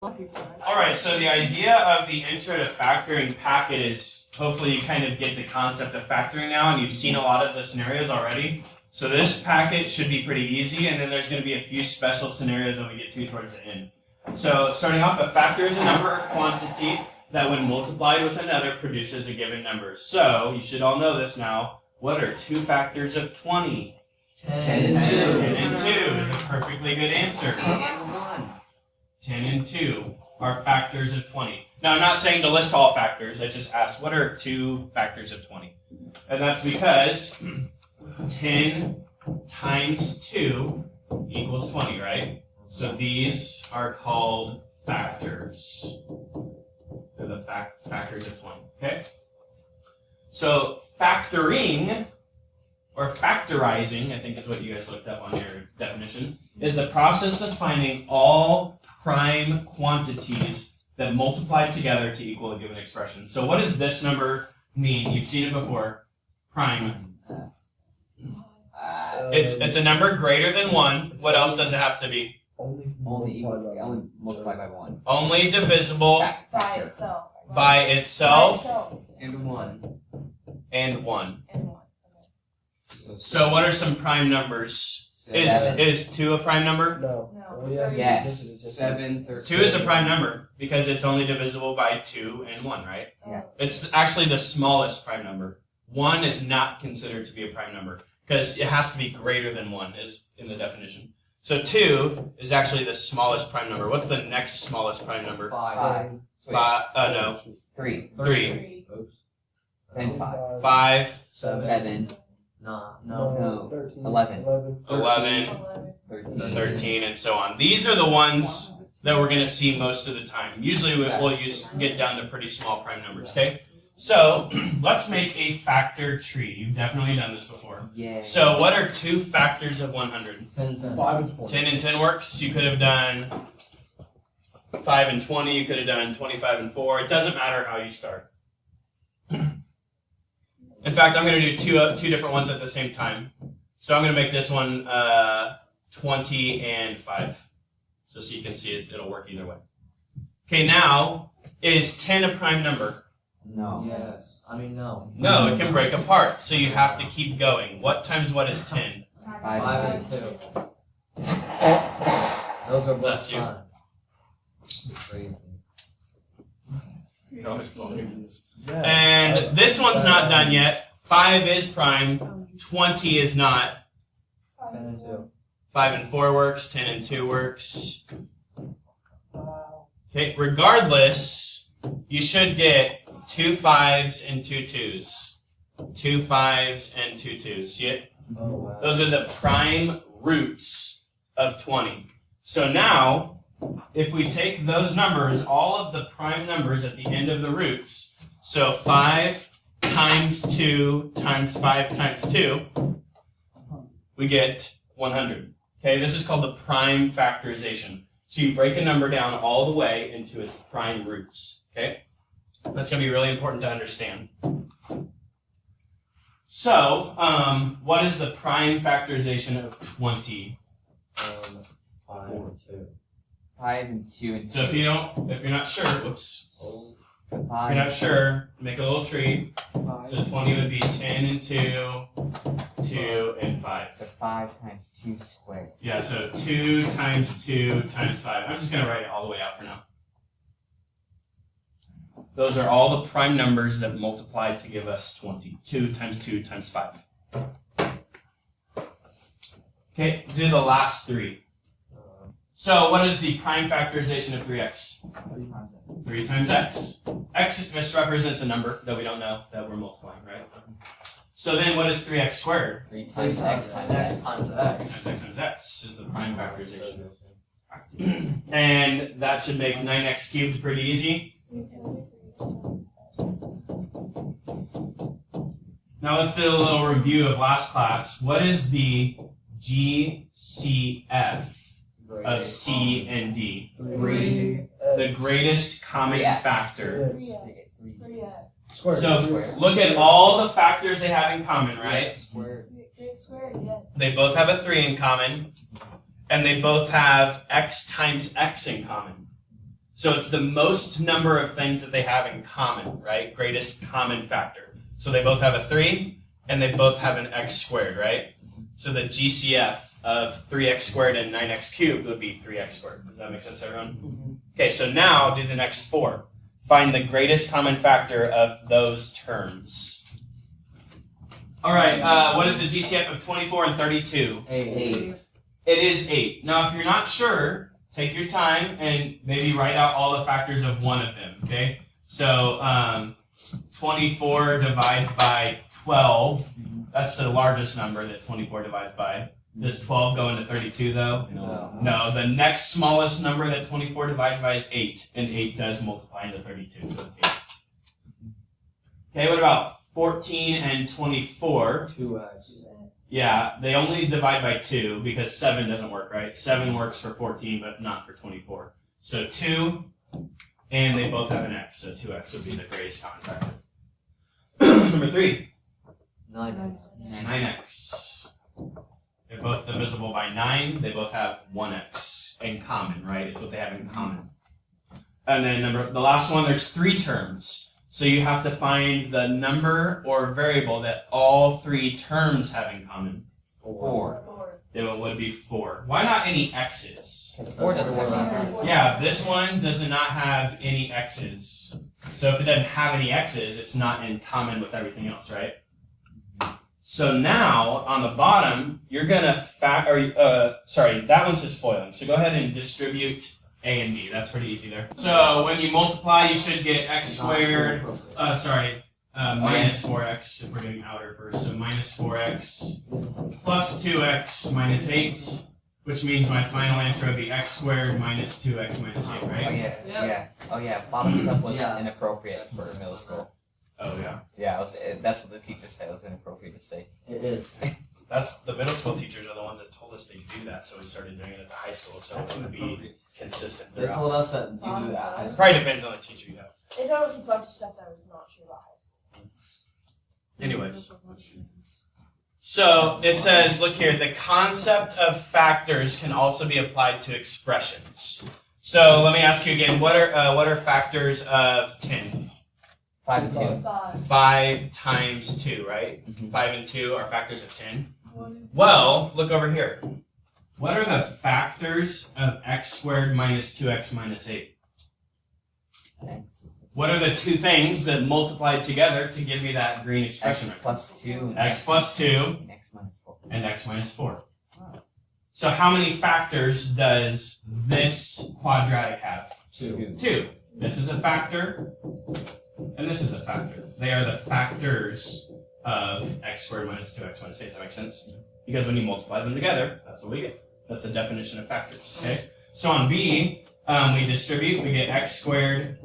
Alright, so the idea of the intro to factoring packet is hopefully you kind of get the concept of factoring now, and you've seen a lot of the scenarios already. So this packet should be pretty easy, and then there's going to be a few special scenarios that we get to towards the end. So starting off, a factor is a number or quantity that when multiplied with another produces a given number. So you should all know this now. What are two factors of 20? 10 and 2. 10 and 2 is a perfectly good answer. 10 and 1. 10 and 2 are factors of 20. Now, I'm not saying to list all factors. I just asked, what are two factors of 20? And that's because 10 times 2 equals 20, right? So these are called factors. They're the factors of 20, okay? So factoring, or factorizing, I think is what you guys looked up on your definition, is the process of finding all prime quantities that multiply together to equal a given expression. So what does this number mean? You've seen it before. Prime. It's a number greater than 1. What else does it have to be? Only multiplied by 1. Only divisible By itself. by itself And 1. and 1. And 1. So what are some prime numbers? Is 2 a prime number? No. No. Yes. 7, 13. 2 is a prime number because it's only divisible by 2 and 1, right? Yeah. It's actually the smallest prime number. 1 is not considered to be a prime number because it has to be greater than 1 is in the definition. So 2 is actually the smallest prime number. What's the next smallest prime number? 5. No. 3. 3. Then 5. 5. 7. No. 11. 11. 13. 13, and so on. These are the ones that we're going to see most of the time. Usually we'll get down to pretty small prime numbers, okay? So let's make a factor tree. You've definitely done this before. Yeah. So what are two factors of 100? 10 and 10 works. You could have done 5 and 20. You could have done 25 and 4. It doesn't matter how you start. In fact, I'm going to do two different ones at the same time. So I'm going to make this one 20 and 5. Just so you can see it. It'll work either way. Okay, now, is 10 a prime number? No. Yes. No. No, it can break apart. So you have to keep going. What times what is 10? 5 and 2. Those are Bless you. Crazy. And this one's not done yet. 5 is prime. 20 is not. 10 and 2. 5 and 4 works. 10 and 2 works. Okay, regardless, you should get 2 5s and 2 2s. 2 5s and 2 2s. See it? Oh, wow. Those are the prime roots of 20. So now, if we take those numbers, all of the prime numbers at the end of the roots, so 5 times 2 times 5 times 2, we get 100. Okay, this is called the prime factorization. So you break a number down all the way into its prime roots. Okay, that's going to be really important to understand. So, what is the prime factorization of 20? 5 and 2 and 2. So if you're not sure, whoops. So If 5. you're not sure, make a little tree. So 20 would be 10 and 2, 2 and 5. So 5 times 2 squared. Yeah, so 2 times 2 times 5. I'm just going to write it all the way out for now. Those are all the prime numbers that multiply to give us 20. 2 times 2 times 5. Okay, do the last 3. So what is the prime factorization of 3x? 3 times x. X just represents a number that we don't know that we're multiplying, right? So then what is 3x squared? 3 times x times x. X times x is the prime factorization. And that should make 9x cubed pretty easy. Now let's do a little review of last class. What is the GCF of C and D? 3. The greatest common 3x. factor. 3x. So look at all the factors they have in common, right? Squared. 3x squared, yes. They both have a 3 in common, and they both have x times x in common. So it's the most number of things that they have in common, right? Greatest common factor. So they both have a 3, and they both have an x squared, right? So the GCF of 3x squared and 9x cubed would be 3x squared. Does that make sense, everyone? Okay, so now do the next 4. Find the greatest common factor of those terms. All right, what is the GCF of 24 and 32? 8. It is 8. Now, if you're not sure, take your time and maybe write out all the factors of one of them, okay? So 24 divides by 12. That's the largest number that 24 divides by. Does 12 go into 32, though? No, the next smallest number that 24 divides by is 8, and 8 does multiply into 32, so it's 8. Okay, what about 14 and 24? 2x. Yeah, they only divide by 2 because 7 doesn't work, right? 7 works for 14, but not for 24. So 2, and they both have an x, so 2x would be the greatest common factor. Number 3. 9x. They're both divisible by 9. They both have 1x in common, right? It's what they have in common. And then the last one, there's 3 terms. So you have to find the number or variable that all 3 terms have in common. 4. It would be 4. Why not any x's? Because 4 doesn't have any. Yeah, this one does not have any x's. So if it doesn't have any x's, it's not in common with everything else, right? So now, on the bottom, you're going to sorry, that one's just spoiling. So go ahead and distribute A and B. That's pretty easy there. So when you multiply, you should get x squared, minus 4x, if we're doing outer first. So minus 4x plus 2x minus 8, which means my final answer would be x squared minus 2x minus 8, right? Oh, yeah. Oh, yeah. Bottom stuff was inappropriate for middle school. Oh, yeah. Yeah, that's what the teacher said. It was inappropriate to say. It is. That's the middle school teachers are the ones that told us they do that, so we started doing it at the high school, so it's going to be consistent They throughout. told us that you do that. It probably depends on the teacher you have. They told us a bunch of stuff that I was not sure about high school. Anyways. So it says, look here, the concept of factors can also be applied to expressions. So let me ask you again, what are factors of 10? 5 and 2. 5 times 2, right? 5 and 2 are factors of 10. 1. Well, look over here. What are the factors of x squared minus 2x minus 8? X. What are the 2 things that multiplied together to give me that green expression? X plus 2. And X plus 2 and x minus 4. and x minus 4. So how many factors does this quadratic have? 2. 2. This is a factor, and this is a factor. They are the factors of x squared minus 2x minus 8. Does that make sense? Because when you multiply them together, that's what we get. That's the definition of factors. Okay. So on B, we distribute. We get x squared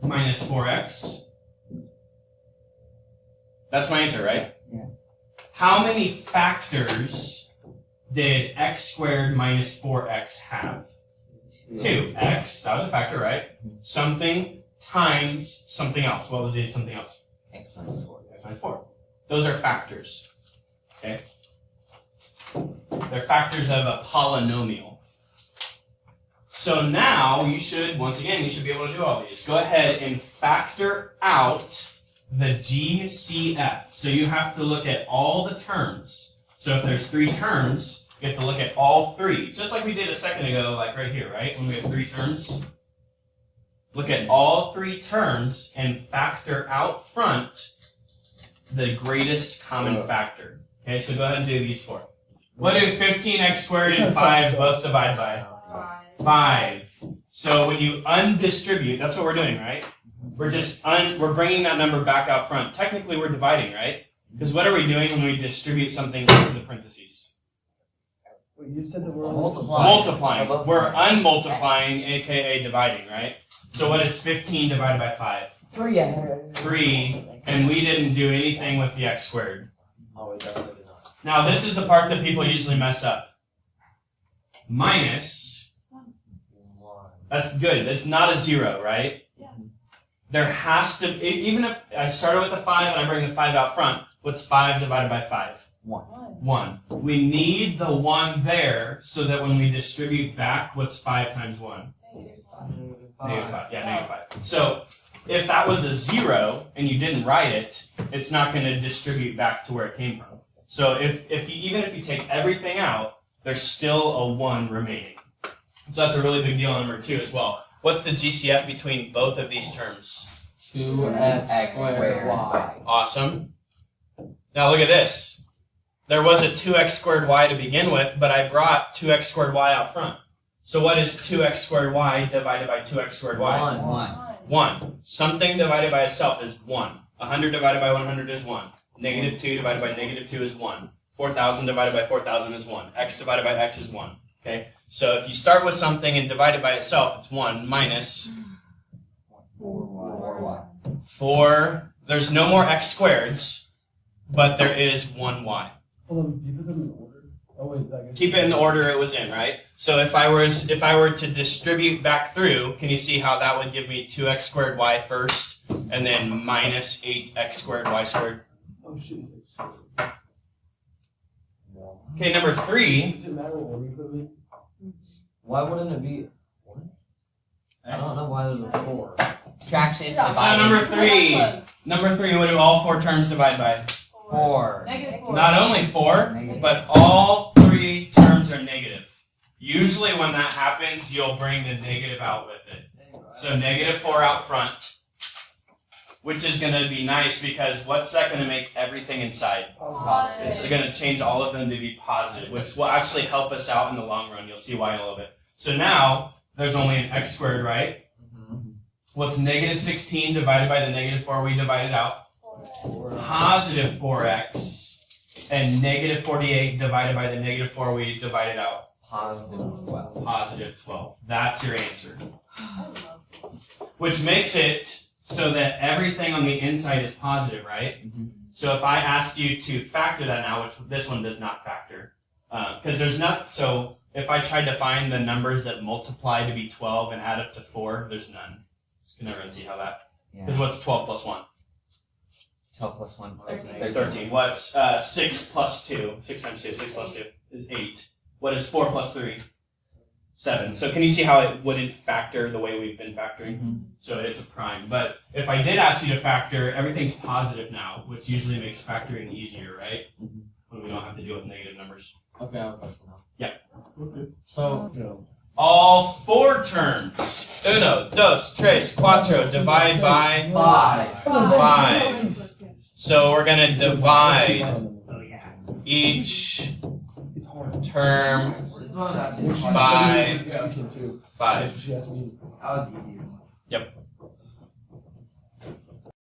minus 4x. That's my answer, right? Yeah. How many factors did x squared minus 4x have? 2. X, that was a factor, right? Something times something else. What was the something else? X minus 4. X minus 4. Those are factors. Okay? They're factors of a polynomial. So now you should, once again, you should be able to do all these. Go ahead and factor out the GCF. So you have to look at all the terms. So if there's 3 terms, you have to look at all 3. Just like we did a second ago, like right here, right? When we had 3 terms. Look at all 3 terms and factor out front the greatest common factor. Okay, so go ahead and do these 4. What do 15x squared and 5 both divide by? 5. So when you undistribute, that's what we're doing, right? We're just we're bringing that number back out front. Technically, we're dividing, right? Because what are we doing when we distribute something into the parentheses? You said the word Multiplying. We're unmultiplying, aka dividing, right? So what is 15 divided by 5? 3. 3, and we didn't do anything with the x squared. Oh, we definitely did not. Now this is the part that people usually mess up. Minus, 1. that's good. That's not a 0, right? Yeah. There has to, even if I started with a 5 and I bring the 5 out front, what's 5 divided by 5? 1. 1. We need the 1 there so that when we distribute back, what's 5 times 1? Negative 5. Yeah, negative 5. So if that was a 0 and you didn't write it, it's not going to distribute back to where it came from. So even if you take everything out, there's still a 1 remaining. So that's a really big deal on number 2 as well. What's the GCF between both of these terms? 2x squared y. Awesome. Now look at this. There was a 2x squared y to begin with, but I brought 2x squared y out front. So what is 2x squared y divided by 2x squared y? 1. Something divided by itself is 1. 100 divided by 100 is 1. Negative 2 divided by negative 2 is 1. 4,000 divided by 4,000 is 1. X divided by x is 1. Okay? So if you start with something and divide it by itself, it's 1 minus 4. There's no more x squareds, but there is 1y. Hold on, do you put them in order? Oh wait, I guess. Keep it in the order it was in, right? So if I were to distribute back through, can you see how that would give me 2x squared y first, and then minus 8x squared y squared? Oh shoot. Okay, number 3. Does it matter what order you put them in? Why wouldn't it be? What? I don't know why there's a 4. Subtraction, Yeah, So dividing. number 3. Number 3. What do all 4 terms divide by? 4. Negative 4. Not only 4, Negative. but all 3 terms are negative. Usually when that happens, you'll bring the negative out with it. So negative 4 out front, which is going to be nice because what's that going to make everything inside? It's going to change all of them to be positive, which will actually help us out in the long run. You'll see why in a little bit. So now, there's only an x squared, right? What's negative 16 divided by the negative 4 we divided out? Positive 4x. And negative 48 divided by the negative 4 we divided out? Positive 12. Positive 12. That's your answer. Which makes it so that everything on the inside is positive, right? So if I asked you to factor that now, which this one does not factor, because there's not, so if I tried to find the numbers that multiply to be 12 and add up to 4, there's none. Just gonna run see how that, because what's 12 plus 1? 12 plus 1. 13. What's 6 plus 2? 6 times 2, 6 plus 2 is 8. What is 4 plus 3? 7. So can you see how it wouldn't factor the way we've been factoring? So it's a prime. But if I did ask you to factor, everything's positive now, which usually makes factoring easier, right? When we don't have to deal with negative numbers. Okay, I have a question now. Yeah. Okay. So, No. All 4 terms. Uno, dos, tres, cuatro. Divide by 5. 5. So we're going to divide Oh, each it's hard. term This one Which I by you can too. 5. That's what she asked me. That was easy. Yep.